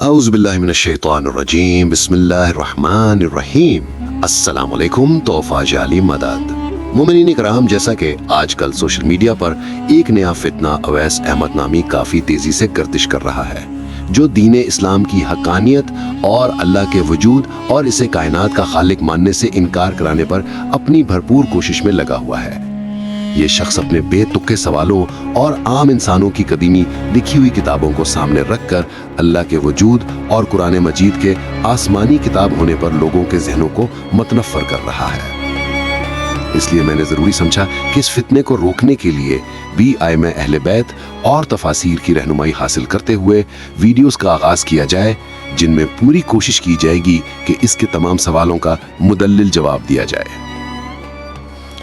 اعوذ باللہ من الشیطان الرجیم بسم اللہ الرحمن الرحیم السلام علیکم تحفہ جعلی مدد مومنین کرام، جیسا کہ آج کل سوشل میڈیا پر ایک نیا فتنہ اویس احمد نامی کافی تیزی سے گردش کر رہا ہے، جو دین اسلام کی حقانیت اور اللہ کے وجود اور اسے کائنات کا خالق ماننے سے انکار کرانے پر اپنی بھرپور کوشش میں لگا ہوا ہے۔ یہ شخص اپنے بے تکے سوالوں اور عام انسانوں کی قدیمی لکھی ہوئی کتابوں کو سامنے رکھ کر اللہ کے وجود اور قرآن مجید کے آسمانی کتاب ہونے پر لوگوں کے ذہنوں کو متنفر کر رہا ہے۔ اس لیے میں نے ضروری سمجھا کہ اس فتنے کو روکنے کے لیے بھی ائمہ اہل بیت اور تفاسیر کی رہنمائی حاصل کرتے ہوئے ویڈیوز کا آغاز کیا جائے، جن میں پوری کوشش کی جائے گی کہ اس کے تمام سوالوں کا مدلل جواب دیا جائے۔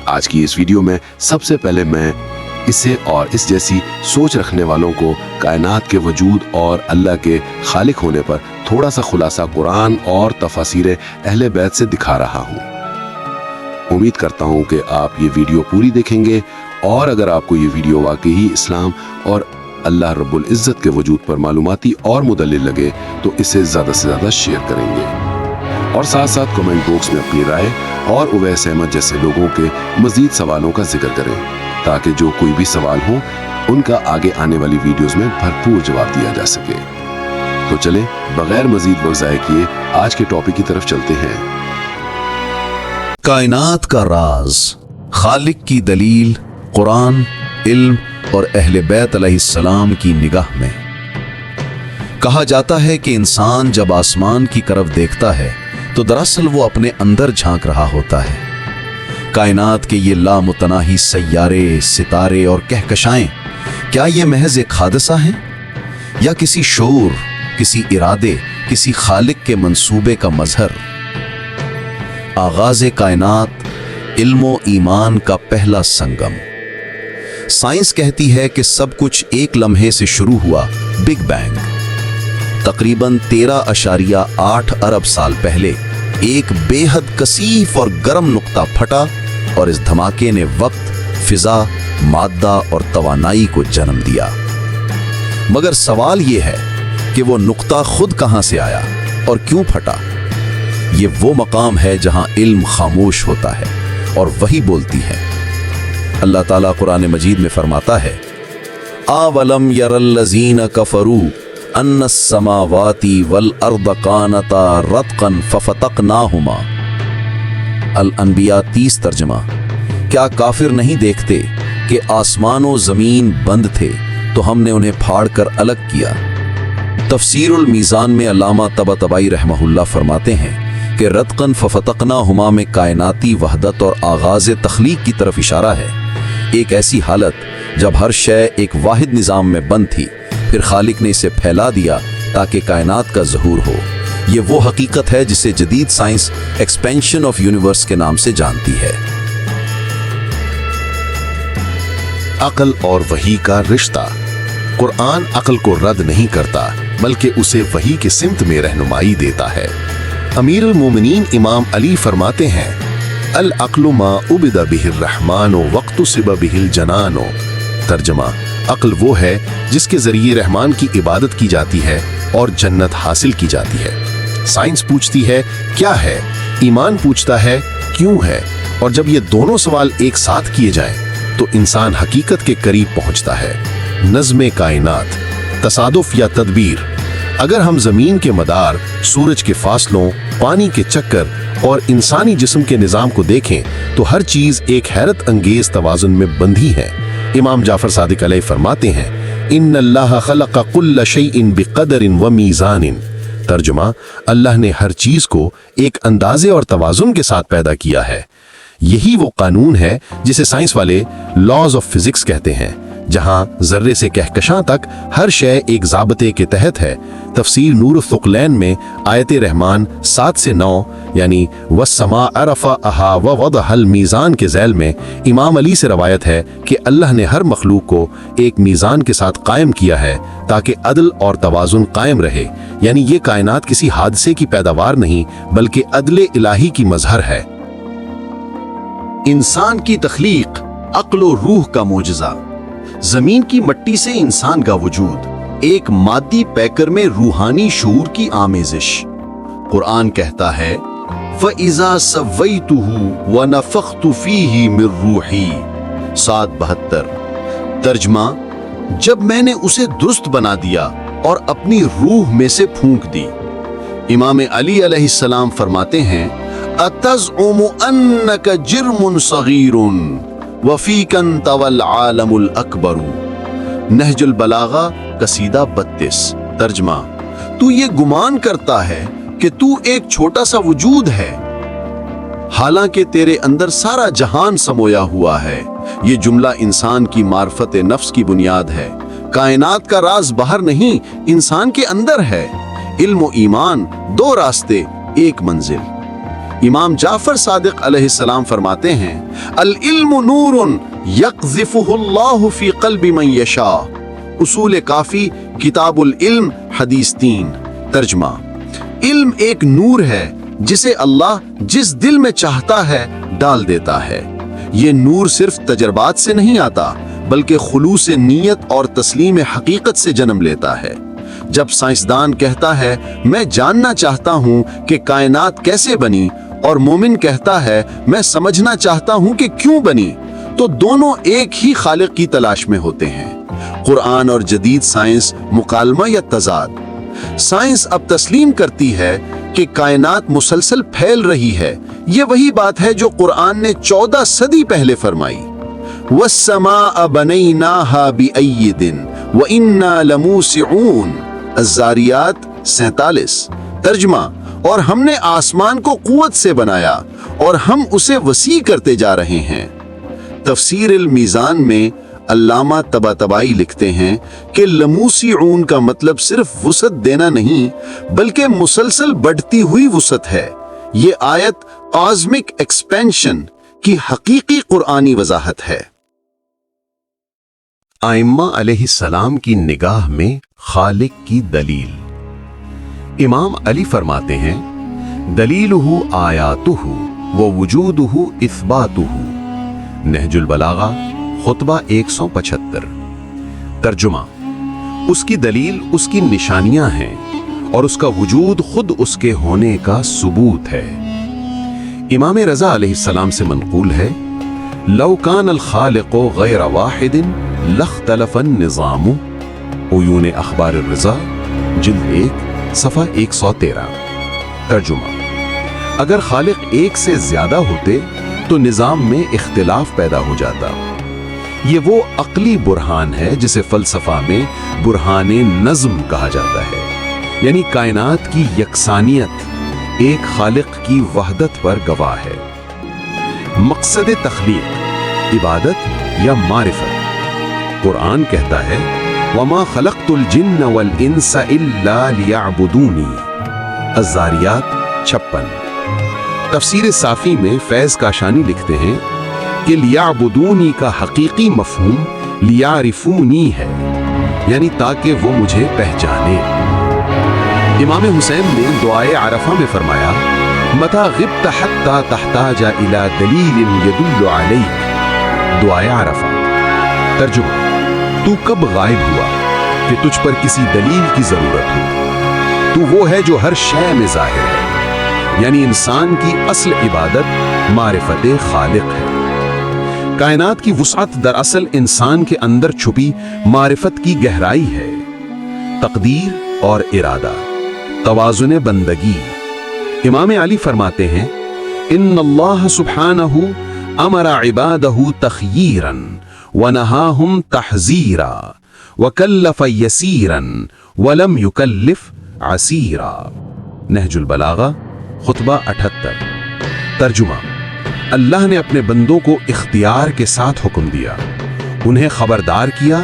آج کی اس ویڈیو میں سب سے پہلے میں اسے اور اس جیسی سوچ رکھنے والوں کو کائنات کے وجود اور اللہ کے خالق ہونے پر تھوڑا سا خلاصہ قرآن اور تفاسیر اہل بیت سے دکھا رہا ہوں۔ امید کرتا ہوں کہ آپ یہ ویڈیو پوری دیکھیں گے، اور اگر آپ کو یہ ویڈیو واقعی اسلام اور اللہ رب العزت کے وجود پر معلوماتی اور مدلل لگے تو اسے زیادہ سے زیادہ شیئر کریں گے، اور ساتھ ساتھ کمنٹ باکس میں اپنی رائے اور اویس احمد جیسے لوگوں کے مزید سوالوں کا ذکر کریں، تاکہ جو کوئی بھی سوال ہو ان کا آگے آنے والی ویڈیوز میں بھرپور جواب دیا جا سکے۔ تو چلیں بغیر مزید وقت ضائع کیے آج کے ٹاپک کی طرف چلتے ہیں۔ کائنات کا راز، خالق کی دلیل، قرآن، علم اور اہل بیت علیہ السلام کی نگاہ میں۔ کہا جاتا ہے کہ انسان جب آسمان کی طرف دیکھتا ہے تو دراصل وہ اپنے اندر جھانک رہا ہوتا ہے۔ کائنات کے یہ لامتناہی سیارے، ستارے اور کہکشائیں، کیا یہ محض ایک حادثہ ہیں یا کسی شعور، کسی ارادے، کسی خالق کے منصوبے کا مظہر؟ آغاز کائنات، علم و ایمان کا پہلا سنگم۔ سائنس کہتی ہے کہ سب کچھ ایک لمحے سے شروع ہوا، بگ بینگ۔ تقریباً 13.8 ارب سال پہلے ایک بے حد کثیف اور گرم نقطہ پھٹا، اور اس دھماکے نے وقت، فضا، مادہ اور توانائی کو جنم دیا۔ مگر سوال یہ ہے کہ وہ نقطہ خود کہاں سے آیا اور کیوں پھٹا؟ یہ وہ مقام ہے جہاں علم خاموش ہوتا ہے اور وحی بولتی ہے۔ اللہ تعالیٰ قرآن مجید میں فرماتا ہے، اَوَلَمْ يَرَ الَّذِينَ كَفَرُوا ان السماوات والارض كانتا رتقا ففتقناهما۔ الانبیاء 30 ترجمہ۔ کیا کافر نہیں دیکھتے کہ آسمان و زمین بند تھے تو ہم نے انہیں پھاڑ کر الگ کیا؟ تفسیر المیزان میں علامہ طباطبائی رحمہ اللہ فرماتے ہیں کہ رتقا ففتقناهما میں کائناتی وحدت اور آغاز تخلیق کی طرف اشارہ ہے، ایک ایسی حالت جب ہر شے ایک واحد نظام میں بند تھی، پھر خالق نے اسے پھیلا دیا تاکہ کائنات کا ظہور ہو۔ یہ وہ حقیقت ہے جسے جدید سائنس ایکسپینشن آف یونیورس کے نام سے جانتی ہے۔ عقل اور وحی کا رشتہ۔ قرآن عقل کو رد نہیں کرتا بلکہ اسے وحی کی سمت میں رہنمائی دیتا ہے۔ امیر المومنین امام علی فرماتے ہیں، العقل ما عبد بہ الرحمن واقتصب بہ الجنان۔ ترجمہ، عقل وہ ہے جس کے ذریعے رحمان کی عبادت کی جاتی ہے اور جنت حاصل کی جاتی ہے۔ سائنس پوچھتی ہے کیا ہے، ایمان پوچھتا ہے کیوں ہے، اور جب یہ دونوں سوال ایک ساتھ کیے جائیں تو انسان حقیقت کے قریب پہنچتا ہے۔ نظم کائنات، تصادف یا تدبیر۔ اگر ہم زمین کے مدار، سورج کے فاصلوں، پانی کے چکر اور انسانی جسم کے نظام کو دیکھیں تو ہر چیز ایک حیرت انگیز توازن میں بندھی ہے۔ امام جعفر صادق علیہ فرماتے ہیں، ان اللہ خلق کل شیء بقدر و میزان۔ ترجمہ، اللہ نے ہر چیز کو ایک اندازے اور توازن کے ساتھ پیدا کیا ہے۔ یہی وہ قانون ہے جسے سائنس والے لاز آف فزکس کہتے ہیں، جہاں ذرے سے کہکشاں تک ہر شے ایک ضابطے کے تحت ہے۔ تفسیر نور الثقلین میں آیت رحمان 7 سے 9 یعنی والسماء رفعها ووضع المیزان کے ذیل میں امام علی سے روایت ہے کہ اللہ نے ہر مخلوق کو ایک میزان کے ساتھ قائم کیا ہے تاکہ عدل اور توازن قائم رہے، یعنی یہ کائنات کسی حادثے کی پیداوار نہیں بلکہ عدل الہی کی مظہر ہے۔ انسان کی تخلیق، عقل و روح کا معجزہ۔ زمین کی مٹی سے انسان کا وجود، ایک مادی پیکر میں روحانی شعور کی آمیزش۔ قرآن کہتا ہے فَإِذَا سَوَّيْتُهُ وَنَفَخْتُ فِيهِ مِن رُّوحِي 772۔ ترجمہ، جب میں نے اسے درست بنا دیا اور اپنی روح میں سے پھونک دی۔ امام علی علیہ السلام فرماتے ہیں اتزعم انک جرم صغیر وفیک انت والعالم الاکبر۔ نہج البلاغہ قصیدہ 32۔ ترجمہ، تو یہ گمان کرتا ہے کہ تو ایک چھوٹا سا وجود ہے حالانکہ تیرے اندر سارا جہان سمویا ہوا ہے۔ یہ جملہ انسان کی معرفت نفس کی بنیاد ہے۔ کائنات کا راز باہر نہیں، انسان کے اندر ہے۔ علم و ایمان دو راستے، ایک منزل۔ امام جعفر صادق علیہ السلام فرماتے ہیں العلم نور یقذفہ اللہ فی قلب من یشاء۔ اصول کافی کتاب العلم حدیث 3۔ ترجمہ، علم ایک نور ہے جسے اللہ جس دل میں چاہتا ہے ڈال دیتا ہے۔ یہ نور صرف تجربات سے نہیں آتا بلکہ خلوص نیت اور تسلیم حقیقت سے جنم لیتا ہے۔ جب سائنسدان کہتا ہے میں جاننا چاہتا ہوں کہ کائنات کیسے بنی، اور مومن کہتا ہے میں سمجھنا چاہتا ہوں کہ کیوں بنی، تو دونوں ایک ہی خالق کی تلاش میں ہوتے ہیں۔ قرآن اور جدید سائنس مکالمہ یا تضاد۔ سائنس اب تسلیم کرتی ہے کہ کائنات مسلسل پھیل رہی ہے۔ یہ وہی بات ہے جو قرآن نے 14 صدی پہلے فرمائی وَالسَّمَاءَ بَنَيْنَاهَا بِأَيِّدٍ وَإِنَّا لَمُوسِعُونَ۔ الزاریات 47۔ ترجمہ، اور ہم نے آسمان کو قوت سے بنایا اور ہم اسے وسیع کرتے جا رہے ہیں۔ تفسیر المیزان میں علامہ طباطبائی لکھتے ہیں کہ لموسعون کا مطلب صرف وسعت دینا نہیں بلکہ مسلسل بڑھتی ہوئی وسعت ہے۔ یہ آیت کازمک ایکسپینشن کی حقیقی قرآنی وضاحت ہے۔ ائمہ علیہ السلام کی نگاہ میں خالق کی دلیل۔ امام علی فرماتے ہیں دلیلہ آیاتہ ووجودہ اثباتہ۔ نہج البلاغہ خطبہ 175۔ ترجمہ، اس کی دلیل اس کی نشانیاں ہیں اور اس کا وجود خود اس کے ہونے کا ثبوت ہے۔ امام رضا علیہ السلام سے منقول ہے لو کان الخالق غیر واحد لاختلف النظام۔ عیون اخبار الرضا جلد 1 صفحہ 113۔ ترجمہ، اگر خالق ایک سے زیادہ ہوتے تو نظام میں اختلاف پیدا ہو جاتا۔ یہ وہ عقلی برہان ہے جسے فلسفہ میں برہان نظم کہا جاتا ہے، یعنی کائنات کی یکسانیت ایک خالق کی وحدت پر گواہ ہے۔ مقصد تخلیق عبادت یا معرفت۔ قرآن کہتا ہے وَمَا خَلَقْتُ الْجِنَّ وَالْإِنسَ إِلَّا لِيَعْبُدُونِي۔ الزاریات 56۔ تفسیر صافی میں فیض کاشانی لکھتے ہیں کہ لیعبدونی کا حقیقی مفہوم لیعرفونی ہے، یعنی تاکہ وہ مجھے پہچانے۔ امام حسین نے دعائے عرفہ میں فرمایا متی غبت حتی تحتاج الی دلیل یدل علیک۔ دعائے عرفہ۔ ترجمہ، تو کب غائب ہوا کہ تجھ پر کسی دلیل کی ضرورت ہو؟ تو وہ ہے جو ہر شے میں ظاہر ہے، یعنی انسان کی اصل عبادت معرفت خالق ہے۔ کائنات کی وسعت دراصل انسان کے اندر چھپی معرفت کی گہرائی ہے۔ تقدیر اور ارادہ، توازن بندگی۔ امام علی فرماتے ہیں ان اللہ سبحانہ امر عبادہ تخییرا ونہاہم تحذیرا وکلف یسیرا ولم یکلف عسیرا۔ نہج البلاغہ خطبہ 78۔ ترجمہ، اللہ نے اپنے بندوں کو اختیار کے ساتھ حکم دیا، انہیں خبردار کیا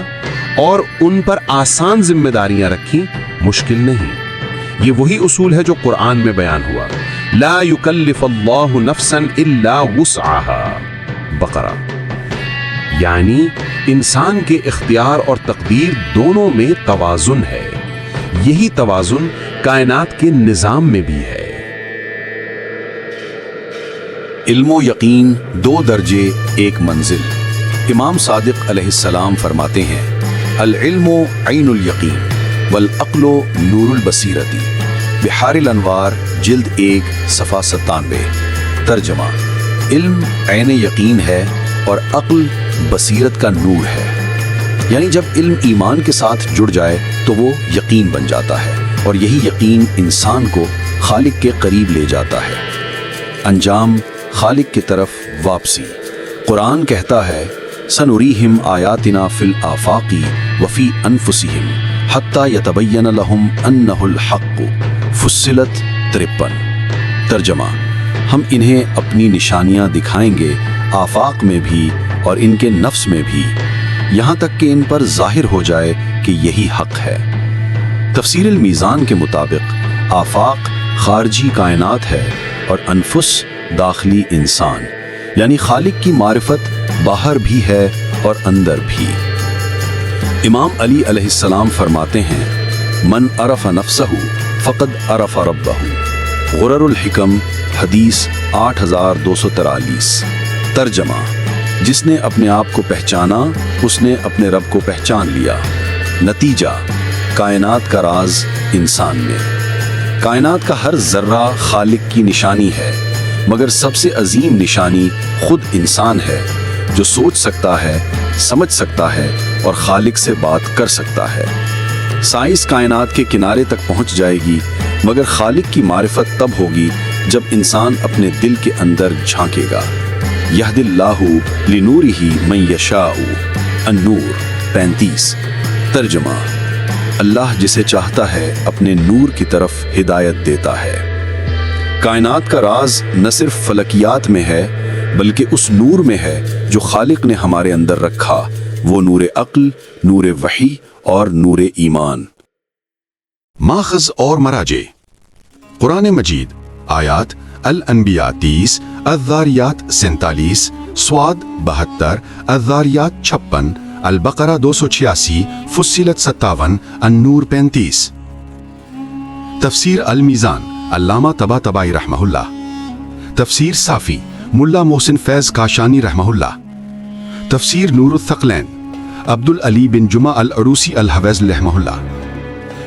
اور ان پر آسان ذمہ داریاں رکھیں، مشکل نہیں۔ یہ وہی اصول ہے جو قرآن میں بیان ہوا لا یکلف اللہ نفسا الا وسعها۔ بقرہ۔ یعنی انسان کے اختیار اور تقدیر دونوں میں توازن ہے۔ یہی توازن کائنات کے نظام میں بھی ہے۔ علم و یقین 2 درجے 1 منزل۔ امام صادق علیہ السلام فرماتے ہیں العلم عین الیقین والعقل نور البصیرتی، بحار الانوار جلد 1 صفحہ 97۔ ترجمہ: علم عین یقین ہے اور عقل بصیرت کا نور ہے، یعنی جب علم ایمان کے ساتھ جڑ جائے تو وہ یقین بن جاتا ہے، اور یہی یقین انسان کو خالق کے قریب لے جاتا ہے۔ انجام: خالق کی طرف واپسی۔ قرآن کہتا ہے سنریہم آیاتنا فی الآفاق وفی انفسہم حتی یتبین لہم انہ الحق، فصلت 53۔ ترجمہ: ہم انہیں اپنی نشانیاں دکھائیں گے آفاق میں بھی اور ان کے نفس میں بھی، یہاں تک کہ ان پر ظاہر ہو جائے کہ یہی حق ہے۔ تفسیر المیزان کے مطابق آفاق خارجی کائنات ہے اور انفس داخلی انسان، یعنی خالق کی معرفت باہر بھی ہے اور اندر بھی۔ امام علی علیہ السلام فرماتے ہیں من عرف نفسہ فقد عرف ربہ، غرر الحکم حدیث 8243۔ ترجمہ: جس نے اپنے آپ کو پہچانا اس نے اپنے رب کو پہچان لیا۔ نتیجہ: کائنات کا راز انسان میں۔ کائنات کا ہر ذرہ خالق کی نشانی ہے، مگر سب سے عظیم نشانی خود انسان ہے، جو سوچ سکتا ہے، سمجھ سکتا ہے اور خالق سے بات کر سکتا ہے۔ سائنس کائنات کے کنارے تک پہنچ جائے گی، مگر خالق کی معرفت تب ہوگی جب انسان اپنے دل کے اندر جھانکے گا۔ یہد اللہ لنورہ من یشاء، النور 35۔ ترجمہ: اللہ جسے چاہتا ہے اپنے نور کی طرف ہدایت دیتا ہے۔ کائنات کا راز نہ صرف فلکیات میں ہے بلکہ اس نور میں ہے جو خالق نے ہمارے اندر رکھا، وہ نور عقل، نور وحی اور نور ایمان۔ ماخذ اور مراجع: قرآن مجید، آیات الانبیاء 30، الذاریات 47، سواد 72، الذاریات 56، البقرہ 286، فصلت 57، النور 35۔ تفسیر المیزان، علامہ طباطبائی رحمہ اللہ۔ تفسیر صافی، ملا محسن فیض کاشانی رحمہ اللہ۔ تفسیر نور الثقلین، عبد العلی بن جمعہ العروسی الحویز رحمہ اللہ۔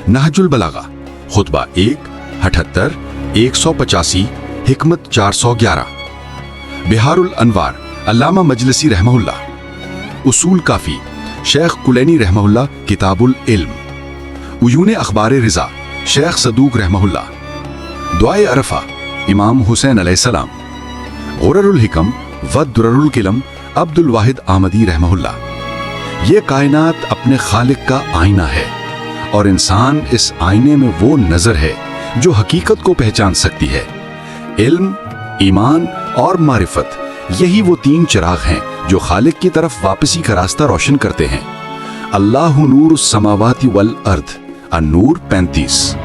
نہج البلاغہ، خطبہ 1، 78، 185، حکمت 411۔ بحار الانوار، علامہ مجلسی رحمہ اللہ۔ اصول کافی، شیخ کلینی رحمہ اللہ، کتاب العلم۔ عیون اخبار رضا، شیخ صدوق رحمہ اللہ۔ دعائے عرفہ، امام حسین علیہ السلام۔ غرر الحکم والدرر الکلم، عبد الواحد آمدی رحمہ اللہ۔ یہ کائنات اپنے خالق کا آئینہ ہے، اور انسان اس آئینے میں وہ نظر ہے جو حقیقت کو پہچان سکتی ہے۔ علم، ایمان اور معرفت، یہی وہ 3 چراغ ہیں جو خالق کی طرف واپسی کا راستہ روشن کرتے ہیں۔ اللہ نور السماوات والارض، النور 35۔